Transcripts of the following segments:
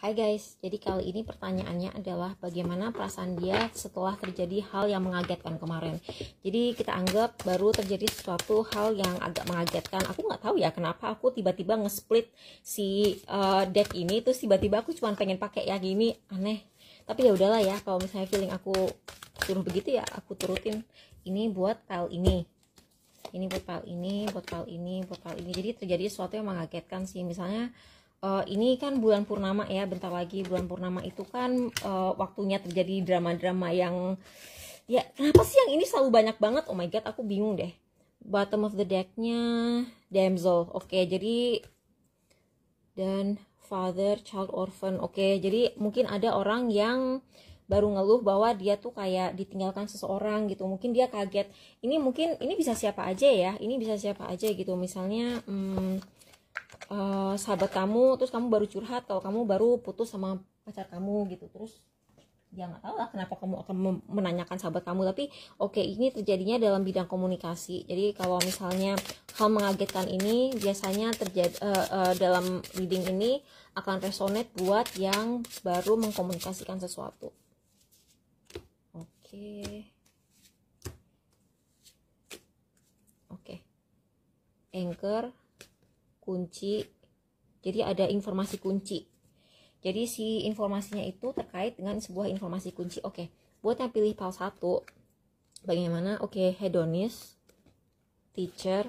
Hai guys, jadi kali ini pertanyaannya adalah bagaimana perasaan dia setelah terjadi hal yang mengagetkan kemarin. Jadi kita anggap baru terjadi sesuatu hal yang agak mengagetkan. Aku nggak tahu ya kenapa aku tiba-tiba nge-split si deck ini, terus tiba-tiba aku cuma pengen pakai yang ini, aneh. Tapi ya udahlah ya, kalau misalnya feeling aku suruh begitu ya aku turutin. Ini buat pile ini. Ini buat pile ini, buat pile ini, buat pile ini. Jadi terjadi sesuatu yang mengagetkan sih. Misalnya ini kan bulan purnama ya, bentar lagi bulan purnama itu kan waktunya terjadi drama-drama yang ya kenapa sih yang ini selalu banyak banget, oh my god aku bingung deh. Bottom of the decknya damsel, oke, jadi dan father, child orphan, oke, jadi mungkin ada orang yang baru ngeluh bahwa dia tuh kayak ditinggalkan seseorang gitu, mungkin dia kaget. Ini mungkin ini bisa siapa aja ya, ini bisa siapa aja gitu, misalnya sahabat kamu, terus kamu baru curhat kalau kamu baru putus sama pacar kamu gitu, terus ya nggak tahu lah kenapa kamu akan menanyakan sahabat kamu, tapi oke, ini terjadinya dalam bidang komunikasi. Jadi kalau misalnya hal mengagetkan ini biasanya terjadi dalam reading ini akan resonate buat yang baru mengkomunikasikan sesuatu. Oke, anchor, kunci, jadi ada informasi kunci, jadi si informasinya itu terkait dengan sebuah informasi kunci. Oke, buat yang pilih pile 1 bagaimana? Oke, hedonist, teacher.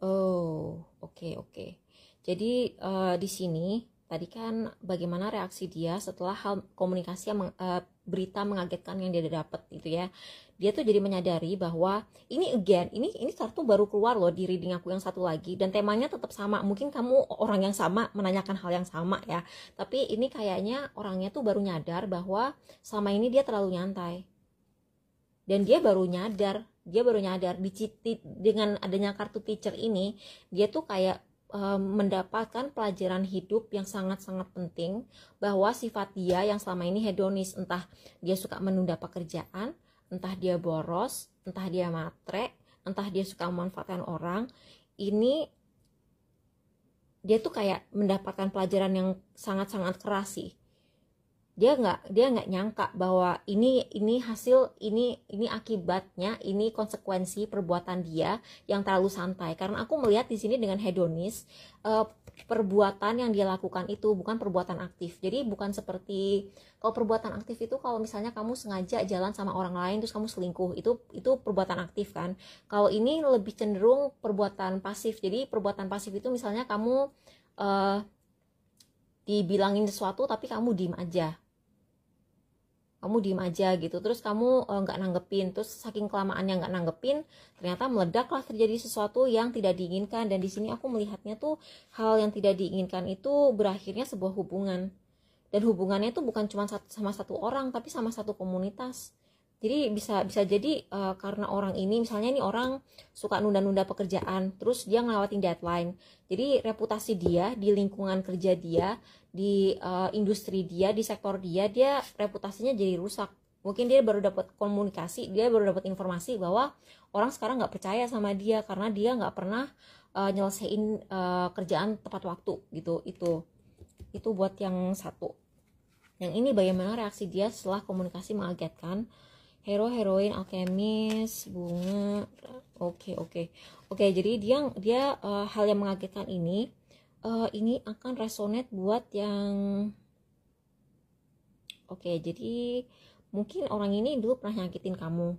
Oh, oke. Jadi di sini tadi kan bagaimana reaksi dia setelah hal komunikasi yang berita mengagetkan yang dia dapat gitu ya. Dia tuh jadi menyadari bahwa ini kartu baru keluar loh di reading aku yang satu lagi, dan temanya tetap sama. Mungkin kamu orang yang sama menanyakan hal yang sama ya, tapi ini kayaknya orangnya tuh baru nyadar bahwa selama ini dia terlalu nyantai, dan dia baru nyadar dengan adanya kartu teacher ini, dia tuh kayak mendapatkan pelajaran hidup yang sangat-sangat penting, bahwa sifat dia yang selama ini hedonis, entah dia suka menunda pekerjaan, entah dia boros, entah dia matre, entah dia suka memanfaatkan orang, ini dia tuh kayak mendapatkan pelajaran yang sangat-sangat keras sih. Dia nggak nyangka bahwa ini hasil, ini akibatnya, ini konsekuensi perbuatan dia yang terlalu santai. Karena aku melihat di sini dengan hedonis, perbuatan yang dia lakukan itu bukan perbuatan aktif. Jadi bukan seperti kalau perbuatan aktif itu kalau misalnya kamu sengaja jalan sama orang lain terus kamu selingkuh, itu perbuatan aktif kan. Kalau ini lebih cenderung perbuatan pasif. Jadi perbuatan pasif itu misalnya kamu dibilangin sesuatu tapi kamu diem aja gitu, terus kamu nggak nanggepin, terus saking kelamaannya nggak nanggepin, ternyata meledaklah, terjadi sesuatu yang tidak diinginkan. Dan di sini aku melihatnya tuh hal yang tidak diinginkan itu berakhirnya sebuah hubungan, dan hubungannya tuh bukan cuma sama satu orang tapi sama satu komunitas. Jadi bisa jadi karena orang ini, misalnya ini orang suka nunda-nunda pekerjaan, terus dia ngelewatin deadline. Jadi reputasi dia di lingkungan kerja dia, di industri dia, di sektor dia reputasinya jadi rusak. Mungkin dia baru dapat komunikasi, dia baru dapat informasi bahwa orang sekarang nggak percaya sama dia karena dia nggak pernah nyelesain kerjaan tepat waktu gitu. Itu buat yang satu. Yang ini bagaimana reaksi dia setelah komunikasi mengagetkan. Hero, heroin, alkemis, bunga. Oke. Jadi dia hal yang mengagetkan ini akan resonate buat yang jadi mungkin orang ini dulu pernah nyakitin kamu.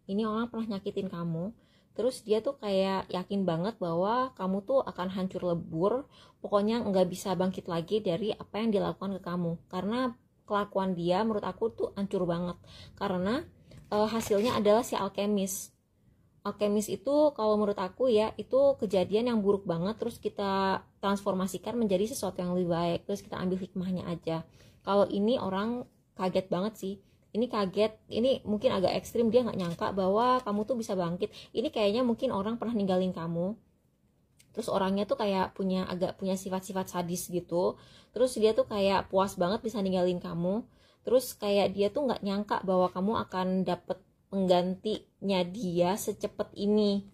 Ini orang pernah nyakitin kamu. Terus dia tuh kayak yakin banget bahwa kamu tuh akan hancur lebur. Pokoknya nggak bisa bangkit lagi dari apa yang dilakukan ke kamu. Karena kelakuan dia menurut aku tuh hancur banget. Karena hasilnya adalah si alkemis itu kalau menurut aku ya, itu kejadian yang buruk banget, terus kita transformasikan menjadi sesuatu yang lebih baik, terus kita ambil hikmahnya aja. Kalau ini orang kaget banget sih, ini kaget, ini mungkin agak ekstrim, dia nggak nyangka bahwa kamu tuh bisa bangkit. Ini kayaknya mungkin orang pernah ninggalin kamu, terus orangnya tuh kayak punya sifat-sifat sadis gitu, terus dia tuh kayak puas banget bisa ninggalin kamu. Terus kayak dia tuh nggak nyangka bahwa kamu akan dapet penggantinya dia secepat ini.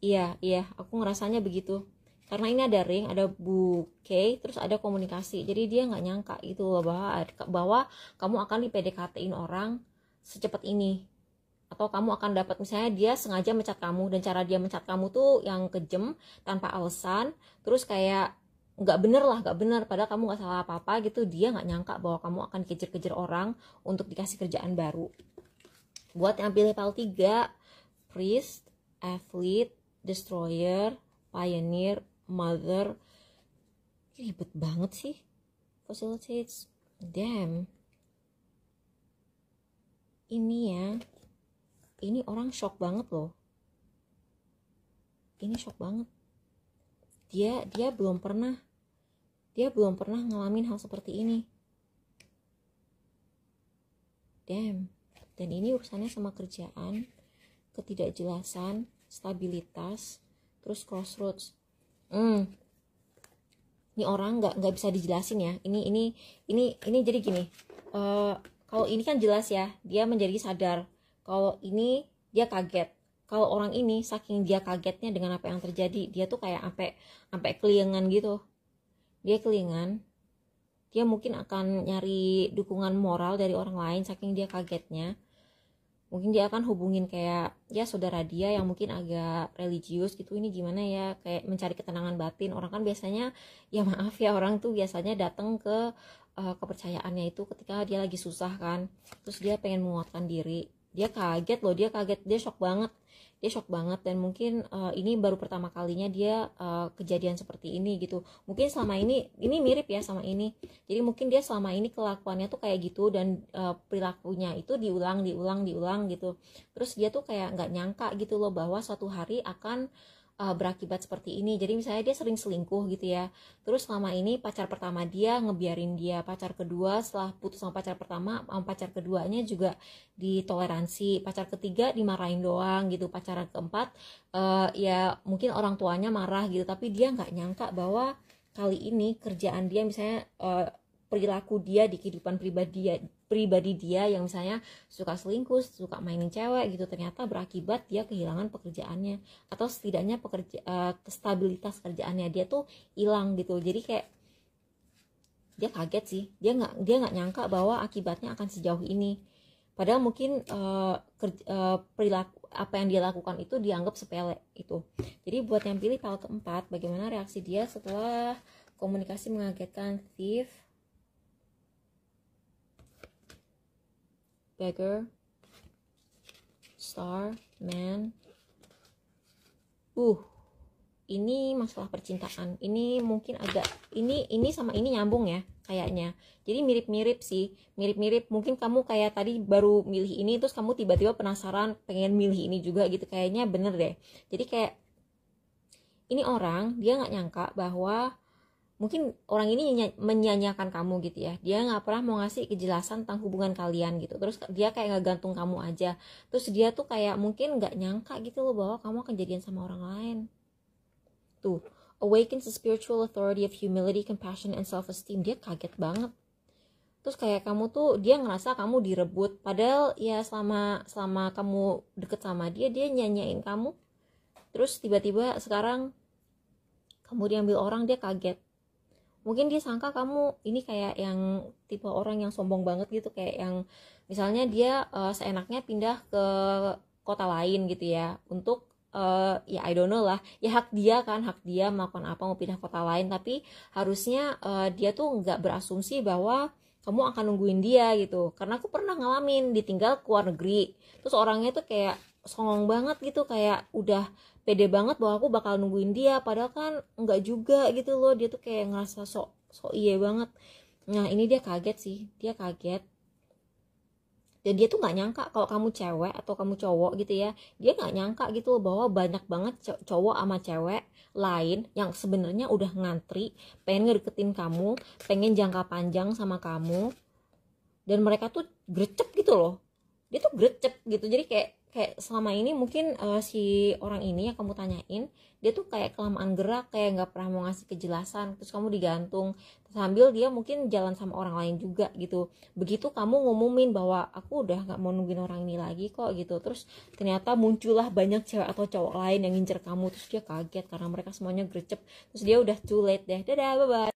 Iya, aku ngerasanya begitu. karena ini ada ring, ada bouquet, terus ada komunikasi. Jadi dia nggak nyangka gitu loh bahwa kamu akan di PDKT-in orang secepat ini, atau kamu akan dapat, misalnya dia sengaja mencat kamu, dan cara dia mencat kamu tuh yang kejem tanpa alasan, terus kayak nggak bener, padahal kamu nggak salah apa-apa gitu. Dia nggak nyangka bahwa kamu akan kejar-kejar orang untuk dikasih kerjaan baru. Buat yang pilih pile 3, priest, athlete, destroyer, pioneer, mother, ribet banget sih. Facilitates, damn, ini ya, ini orang shock banget loh, ini shock banget. Dia belum pernah ngalamin hal seperti ini, damn. Dan ini urusannya sama kerjaan, ketidakjelasan, stabilitas, terus crossroads. Ini orang nggak bisa dijelasin ya. Ini jadi gini. Kalau ini kan jelas ya, dia menjadi sadar. Kalau ini dia kaget. Kalau orang ini saking dia kagetnya dengan apa yang terjadi, dia tuh kayak sampai kelingan gitu. Dia kelingan. Dia mungkin akan nyari dukungan moral dari orang lain saking dia kagetnya. Mungkin dia akan hubungin kayak ya saudara dia yang mungkin agak religius gitu, ini gimana ya, kayak mencari ketenangan batin. Orang kan biasanya, ya maaf ya, orang tuh biasanya datang ke kepercayaannya itu ketika dia lagi susah kan, terus dia pengen menguatkan diri. Dia kaget loh, dia shock banget, dan mungkin ini baru pertama kalinya dia kejadian seperti ini gitu. Mungkin selama ini mirip ya sama ini, jadi mungkin dia selama ini kelakuannya tuh kayak gitu, dan perilakunya itu diulang gitu. Terus dia tuh kayak nggak nyangka gitu loh bahwa suatu hari akan berakibat seperti ini. Jadi misalnya dia sering selingkuh gitu ya, terus selama ini pacar pertama dia ngebiarin dia, pacar kedua setelah putus sama pacar pertama, pacar keduanya juga ditoleransi, pacar ketiga dimarahin doang gitu, pacaran keempat ya mungkin orang tuanya marah gitu, tapi dia nggak nyangka bahwa kali ini kerjaan dia, misalnya perilaku dia di kehidupan pribadi dia yang misalnya suka selingkuh, suka mainin cewek gitu, ternyata berakibat dia kehilangan pekerjaannya, atau setidaknya stabilitas kerjaannya dia tuh hilang gitu. Jadi kayak dia kaget sih, dia nggak nyangka bahwa akibatnya akan sejauh ini. Padahal mungkin perilaku apa yang dia lakukan itu dianggap sepele itu. Jadi buat yang pilih pile keempat, bagaimana reaksi dia setelah komunikasi mengagetkan? Thief, beggar, star, man. Ini masalah percintaan. Ini mungkin agak ini sama ini nyambung ya kayaknya. Jadi mirip-mirip sih, mirip-mirip. Mungkin kamu kayak tadi baru milih ini, terus kamu tiba-tiba penasaran pengen milih ini juga gitu. Kayaknya bener deh. Jadi kayak ini orang, dia nggak nyangka bahwa mungkin orang ini menyanyiakan kamu gitu ya. Dia nggak pernah mau ngasih kejelasan tentang hubungan kalian gitu. Terus dia kayak nggak gantung kamu aja. Terus dia tuh kayak mungkin nggak nyangka gitu loh bahwa kamu akan jadian sama orang lain. Tuh, awakens the spiritual authority of humility, compassion, and self-esteem. Dia kaget banget. Terus kayak kamu tuh, dia ngerasa kamu direbut. Padahal ya selama kamu deket sama dia nyanyain kamu. Terus tiba-tiba sekarang kamu diambil orang, dia kaget. Mungkin dia sangka kamu ini kayak yang tipe orang yang sombong banget gitu, kayak yang misalnya dia seenaknya pindah ke kota lain gitu ya, untuk ya I don't know lah, ya hak dia melakukan apa, mau pindah kota lain, tapi harusnya dia tuh nggak berasumsi bahwa kamu akan nungguin dia gitu. Karena aku pernah ngalamin ditinggal ke luar negeri, terus orangnya tuh kayak songong banget gitu, kayak udah pede banget bahwa aku bakal nungguin dia, padahal kan enggak juga gitu loh. Dia tuh kayak ngerasa sok iye banget. Nah ini dia kaget sih, dia kaget, dan dia tuh nggak nyangka kalau kamu cewek atau kamu cowok gitu ya. Dia nggak nyangka gitu loh bahwa banyak banget cowok sama cewek lain yang sebenarnya udah ngantri pengen ngedeketin kamu, pengen jangka panjang sama kamu, dan mereka tuh grecep gitu loh. Dia tuh grecep gitu. Jadi kayak kayak selama ini mungkin si orang ini yang kamu tanyain, dia tuh kayak kelamaan gerak, kayak nggak pernah mau ngasih kejelasan, terus kamu digantung sambil dia mungkin jalan sama orang lain juga gitu. Begitu kamu ngumumin bahwa aku udah nggak mau nungguin orang ini lagi kok gitu, terus ternyata muncullah banyak cewek atau cowok lain yang ngincer kamu, terus dia kaget karena mereka semuanya gercep, terus dia udah too late deh. Dadah, bye bye.